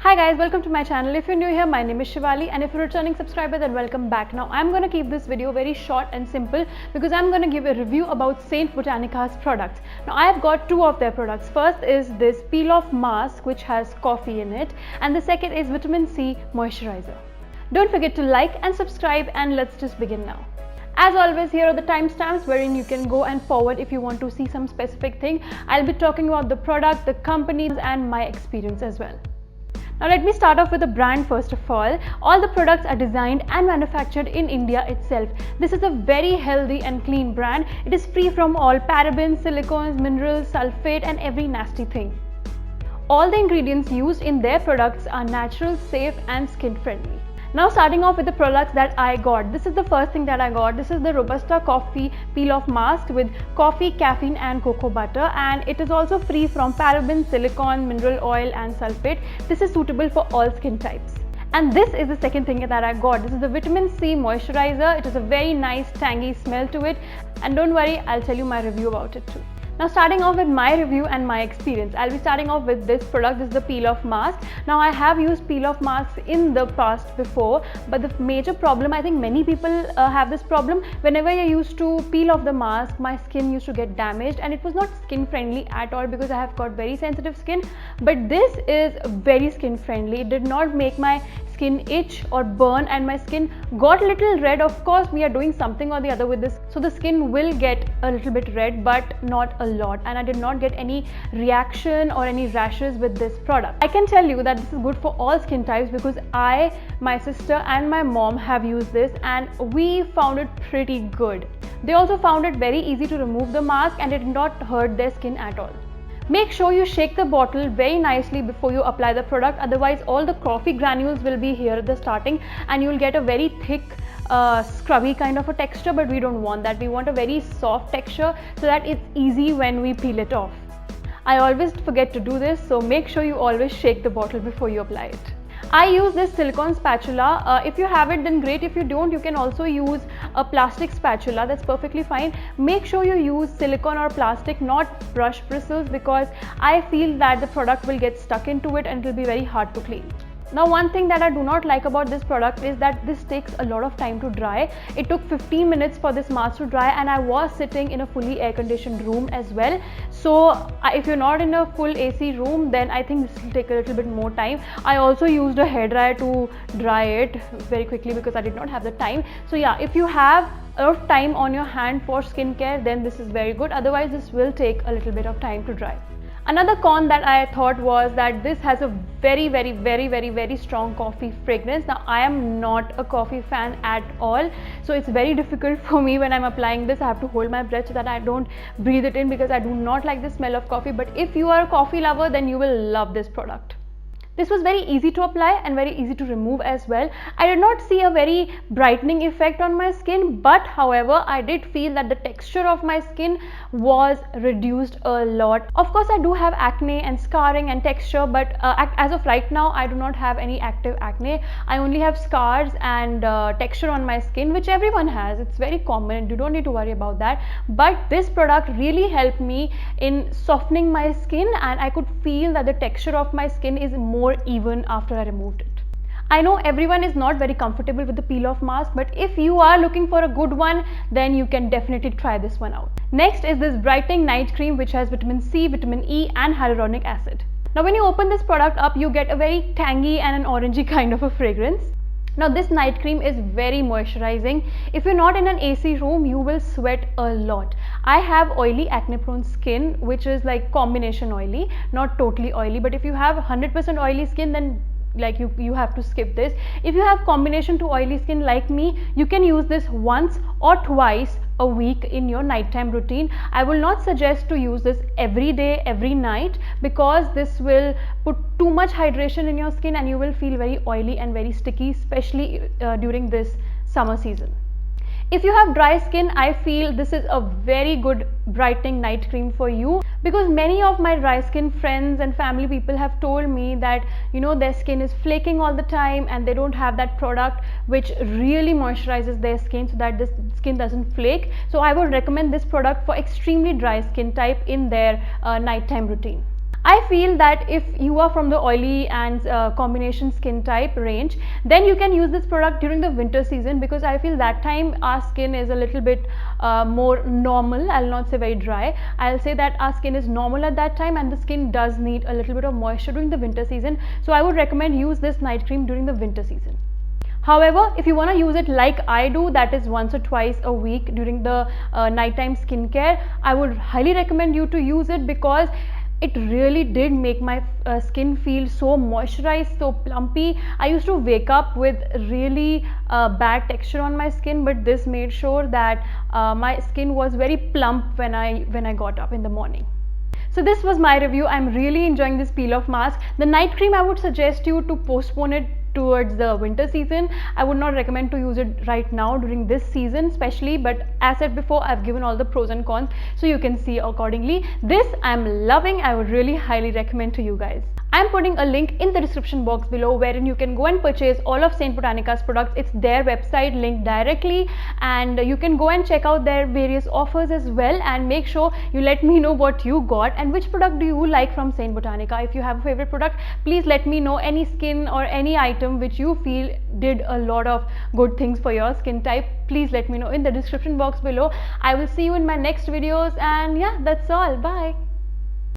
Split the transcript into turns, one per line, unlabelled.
Hi guys, welcome to my channel. If you're new here, my name is Shivali, and if you're a returning subscriber, then welcome back. Now I'm going to keep this video very short and simple because I'm going to give a review about Saint Botanica's products. Now I've got two of their products. First is this peel off mask which has coffee in it, and the second is vitamin C moisturizer. Don't forget to like and subscribe, and let's just begin now. As always, here are the timestamps wherein you can go and forward if you want to see some specific thing. I'll be talking about the product, the companies, and my experience as well. Now let me start off with the brand first of all. All the products are designed and manufactured in India itself. This is a very healthy and clean brand. It is free from all parabens, silicones, minerals, sulfate and every nasty thing. All the ingredients used in their products are natural, safe and skin friendly. Now starting off with the products that I got. This is the first thing that I got. This is the Robusta coffee peel off mask with coffee, caffeine and cocoa butter, and it is also free from parabens, silicone, mineral oil and sulfate. This is suitable for all skin types. And this is the second thing that I got. This is the vitamin C moisturizer. It is a very nice tangy smell to it, and don't worry, I'll tell you my review about it too. Now starting off with my review and my experience, I'll be starting off with this product. This is the peel off mask. Now I have used peel off masks in the past before, but the major problem, I think many people have this problem, whenever I used to peel off the mask, my skin used to get damaged and it was not skin friendly at all because I have got very sensitive skin. But this is very skin friendly. It did not make my skin itch or burn, and my skin got a little red. Of course, we are doing something or the other with this, so the skin will get a little bit red, but not a lot, and I did not get any reaction or any rashes with this product. I can tell you that this is good for all skin types because I, my sister and my mom have used this and we found it pretty good. They also found it very easy to remove the mask and it did not hurt their skin at all. Make sure you shake the bottle very nicely before you apply the product, otherwise all the coffee granules will be here at the starting and you will get a very thick scrubby kind of a texture, but we don't want that. We want a very soft texture so that it's easy when we peel it off. I always forget to do this, so make sure you always shake the bottle before you apply it. I use this silicone spatula. If you have it, then great. If you don't, you can also use a plastic spatula. That's perfectly fine. Make sure you use silicone or plastic, not brush bristles, because I feel that the product will get stuck into it and it will be very hard to clean. Now one thing that I do not like about this product is that this takes a lot of time to dry. It took 15 minutes for this mask to dry, and I was sitting in a fully air conditioned room as well. So if you're not in a full AC room, then I think this will take a little bit more time. I also used a hairdryer to dry it very quickly because I did not have the time. So yeah, if you have a lot of time on your hand for skincare, then this is very good. Otherwise this will take a little bit of time to dry. Another con that I thought was that this has a very strong coffee fragrance. Now I am not a coffee fan at all, so it's very difficult for me when I'm applying this. I have to hold my breath so that I don't breathe it in because I do not like the smell of coffee. But if you are a coffee lover, then you will love this product. This was very easy to apply and very easy to remove as well. I did not see a very brightening effect on my skin, but however, I did feel that the texture of my skin was reduced a lot. Of course, I do have acne and scarring and texture, but as of right now, I do not have any active acne. I only have scars and texture on my skin, which everyone has. It's very common and you don't need to worry about that. But this product really helped me in softening my skin, and I could feel that the texture of my skin is more even after I removed it. I know everyone is not very comfortable with the peel off mask, but if you are looking for a good one, then you can definitely try this one out. Next is this brightening night cream which has vitamin C, vitamin E and hyaluronic acid. Now when you open this product up, you get a very tangy and an orangey kind of a fragrance. Now this night cream is very moisturizing. If you're not in an AC room, you will sweat a lot. I have oily acne prone skin, which is like combination oily, not totally oily, but if you have 100% oily skin, then like you have to skip this. If you have combination to oily skin like me, you can use this once or twice a week in your nighttime routine. I will not suggest to use this every day, every night, because this will put too much hydration in your skin and you will feel very oily and very sticky, especially during this summer season. If you have dry skin, I feel this is a very good brightening night cream for you, because many of my dry skin friends and family people have told me that their skin is flaking all the time and they don't have that product which really moisturizes their skin so that this skin doesn't flake. So I would recommend this product for extremely dry skin type in their nighttime routine. I feel that if you are from the oily and combination skin type range, then you can use this product during the winter season, because I feel that time our skin is a little bit more normal. I'll not say very dry. I'll say that our skin is normal at that time, and the skin does need a little bit of moisture during the winter season. So I would recommend use this night cream during the winter season. However, if you want to use it like I do, that is once or twice a week during the nighttime skincare, I would highly recommend you to use it, because it really did make my skin feel so moisturized, so plumpy. I used to wake up with really bad texture on my skin, but this made sure that my skin was very plump when I got up in the morning. So this was my review. I'm really enjoying this peel off mask. The night cream, I would suggest you to postpone it towards the winter season. I would not recommend to use it right now during this season especially, but as said before, I've given all the pros and cons so you can see accordingly. This I'm loving. I would really highly recommend to you guys. I'm putting a link in the description box below wherein you can go and purchase all of Saint Botanica's products. It's their website linked directly, and you can go and check out their various offers as well, and make sure you let me know what you got and which product do you like from Saint Botanica. If you have a favorite product, please let me know. Any skin or any item which you feel did a lot of good things for your skin type, please let me know in the description box below. I will see you in my next videos, and yeah, that's all. Bye.